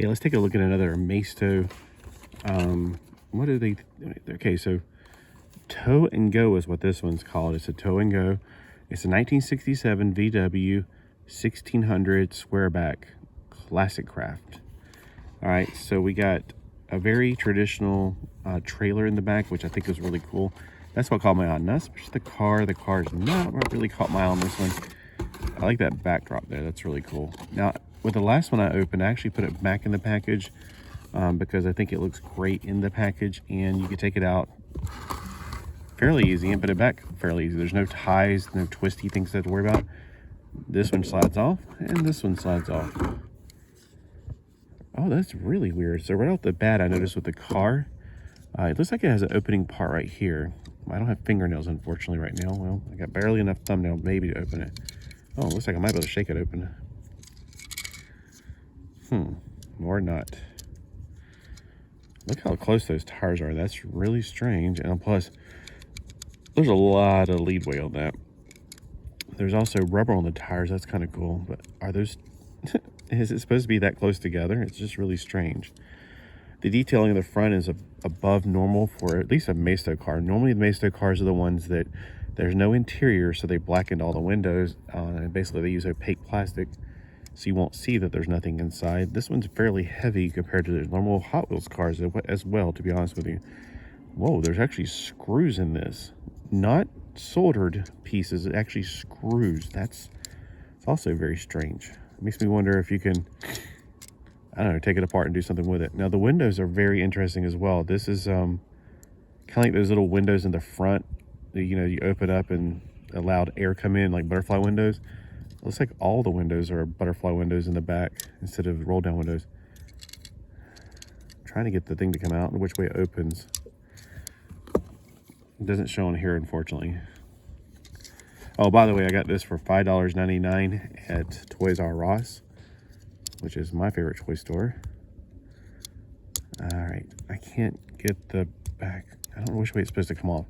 Hey, let's take a look at another Maisto. What are they? Okay, so Tow&Go is what this one's called. It's a Tow&Go. It's a 1967 VW 1600 Squareback classic craft. All right, so we got a very traditional trailer in the back, which I think is really cool. That's what caught my eye. Not so much the car. The car's not what really caught my eye on this one. I like that backdrop there. That's really cool. Now, with the last one I opened, I actually put it back in the package because I think it looks great in the package, and you can take it out fairly easy and put it back fairly easy. There's no ties, no twisty things to have to worry about. This one slides off, and this one slides off. Oh, that's really weird. So right off the bat, I noticed with the car, it looks like it has an opening part right here. I don't have fingernails, unfortunately, right now. Well, I got barely enough thumbnail maybe to open it. Oh, it looks like I might be able to shake it open. Or not. Look how close those tires are. That's really strange. And plus, there's a lot of leadway on that. There's also rubber on the tires. That's kind of cool. But are those... is it supposed to be that close together? It's just really strange. The detailing of the front is above normal for at least a Maisto car. Normally the Maisto cars are the ones that there's no interior, so they blackened all the windows. And basically they use opaque plastic, so you won't see that there's nothing inside. This one's fairly heavy compared to the normal Hot Wheels cars as well, to be honest with you. Whoa, there's actually screws in this. Not soldered pieces, it actually screws. It's also very strange. It makes me wonder if you can, I don't know, take it apart and do something with it. Now the windows are very interesting as well. This is kind of like those little windows in the front that, you know, you open up and allowed air come in, like butterfly windows. It looks like all the windows are butterfly windows in the back instead of roll down windows. I'm trying to get the thing to come out and which way it opens. It doesn't show on here, unfortunately. Oh, by the way, I got this for $5.99 at Toys R Us, which is my favorite toy store. All right, I can't get the back. I don't know which way it's supposed to come off.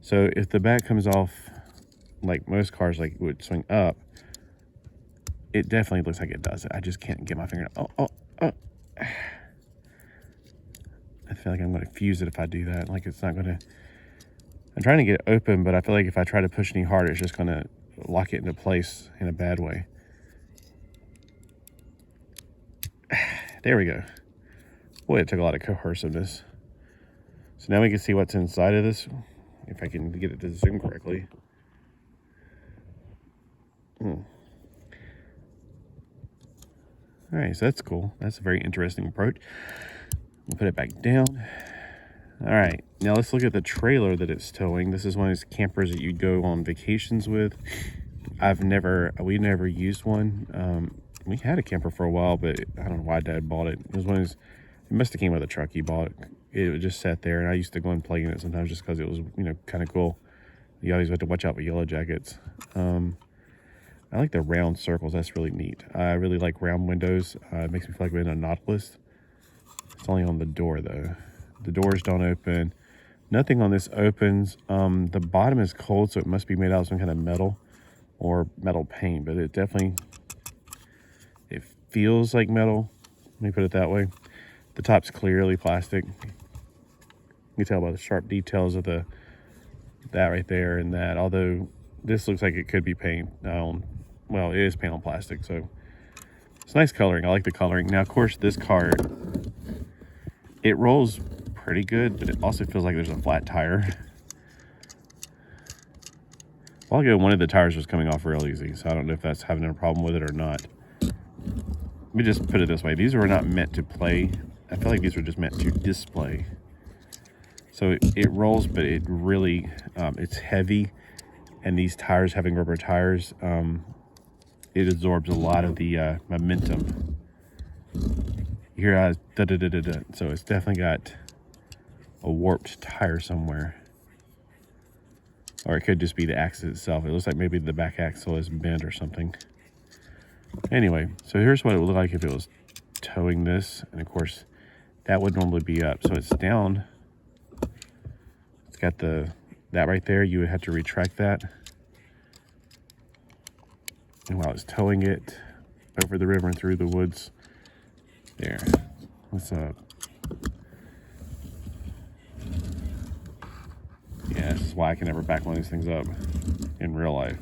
So if the back comes off, like most cars like would swing up, it definitely looks like it does it. I just can't get my finger. Oh. I feel like I'm going to fuse it if I do that. Like it's not going to... I'm trying to get it open, but I feel like if I try to push any harder, it's just going to lock it into place in a bad way. There we go. Boy, it took a lot of cohesiveness. So now we can see what's inside of this, if I can get it to zoom correctly. All right, so that's cool. That's a very interesting approach. We'll put it back down. All right, now let's look at the trailer that it's towing. This is one of those campers that you go on vacations with. We never used one. We had a camper for a while, but I don't know why Dad bought it. It was one of those, it must have came with a truck he bought. It just sat there, and I used to go and play in it sometimes just because it was, you know, kind of cool. You always have to watch out for yellow jackets. I like the round circles. That's really neat. I really like round windows. It makes me feel like we're in a Nautilus. It's only on the door, though. The doors don't open. Nothing on this opens. The bottom is cold, so it must be made out of some kind of metal or metal paint, but it definitely, it feels like metal. Let me put it that way. The top's clearly plastic. You can tell by the sharp details of that right there and that, although this looks like it could be paint. Well, it is paint on plastic, so it's nice coloring. I like the coloring. Now, of course, this car, it rolls pretty good, but it also feels like there's a flat tire. A while ago, one of the tires was coming off real easy, so I don't know if that's having a problem with it or not. Let me just put it this way. These were not meant to play. I feel like these were just meant to display. So it rolls, but it really, it's heavy. And these tires, having rubber tires, it absorbs a lot of the momentum. You hear how it's da-da-da-da-da. So it's definitely got a warped tire somewhere. Or it could just be the axle itself. It looks like maybe the back axle is bent or something. Anyway, so here's what it would look like if it was towing this. And of course, that would normally be up. So it's down. It's got that right there. You would have to retract that. And while it's towing it over the river and through the woods, There. What's up? Yeah, this is why I can never back one of these things up in real life.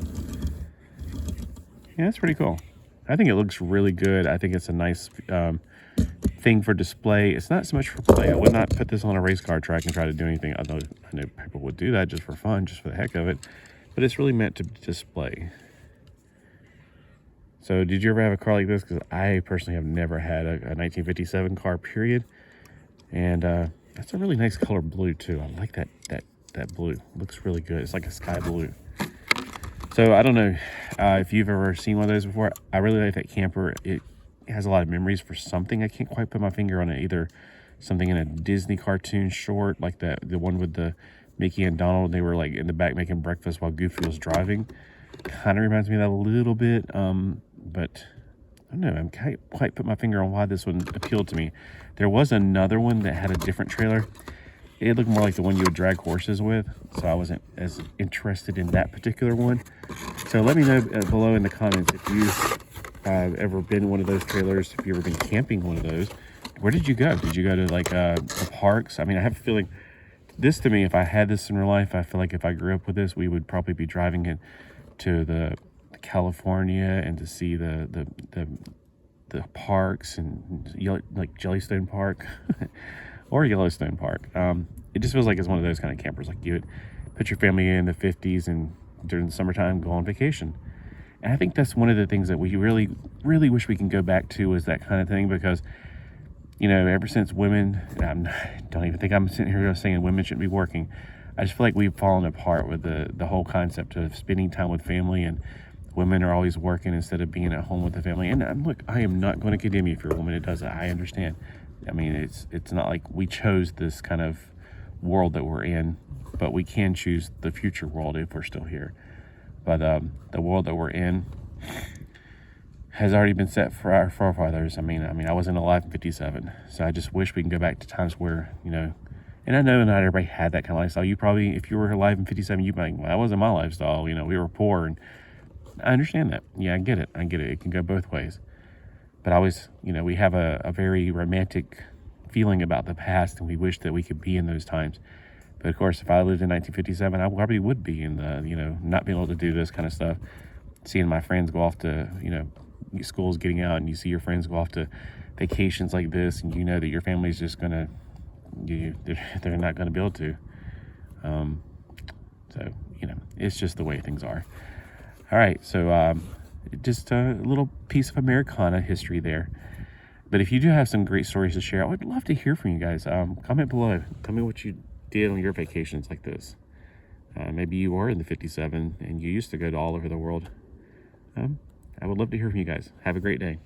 Yeah, that's pretty cool. I think it looks really good. I think it's a nice thing for display. It's not so much for play. I would not put this on a race car track and try to do anything. I know people would do that just for fun, just for the heck of it. But it's really meant to display. So did you ever have a car like this? Because I personally have never had a 1957 car, period. And that's a really nice color blue too. I like that blue. It looks really good. It's like a sky blue. So I don't know if you've ever seen one of those before. I really like that camper. It has a lot of memories for something. I can't quite put my finger on it either. Something in a Disney cartoon short, like the one with the Mickey and Donald. They were like in the back making breakfast while Goofy was driving. Kind of reminds me of that a little bit. But I don't know. I can't quite put my finger on why this one appealed to me. There was another one that had a different trailer. It looked more like the one you would drag horses with, so I wasn't as interested in that particular one. So let me know below in the comments if you've ever been in one of those trailers, if you've ever been camping one of those. Where did you go? Did you go to like the parks? I mean, I have a feeling this, to me, if I had this in real life, I feel like if I grew up with this, we would probably be driving it to the California and to see the parks and like Jellystone Park or Yellowstone Park. It just feels like it's one of those kind of campers, like you would put your family in the 50s and during the summertime go on vacation. And I think that's one of the things that we really, really wish we can go back to, is that kind of thing, because, you know, ever since women, don't even think I'm sitting here saying women shouldn't be working. I just feel like we've fallen apart with the whole concept of spending time with family, and women are always working instead of being at home with the family. And look, I am not going to condemn you if you're a woman that does that. I understand. I mean, it's not like we chose this kind of world that we're in, but we can choose the future world if we're still here. But the world that we're in has already been set for our forefathers. I mean, I wasn't alive in 57, so I just wish we can go back to times where, you know, and I know not everybody had that kind of lifestyle. You probably, if you were alive in 57, you'd be like, well, that wasn't my lifestyle. You know, we were poor, and I understand that. Yeah, I get it. It can go both ways. But I always, you know, we have a very romantic feeling about the past, and we wish that we could be in those times. But of course, if I lived in 1957, I probably would be in the, you know, not being able to do this kind of stuff. Seeing my friends go off to, you know, school's getting out, and you see your friends go off to vacations like this, and you know that your family's just gonna, they're not gonna be able to. So, you know, it's just the way things are. All right, so just a little piece of Americana history there. But if you do have some great stories to share, I would love to hear from you guys. Comment below. Tell me what you did on your vacations like this. Maybe you were in the 57 and you used to go to all over the world. I would love to hear from you guys. Have a great day.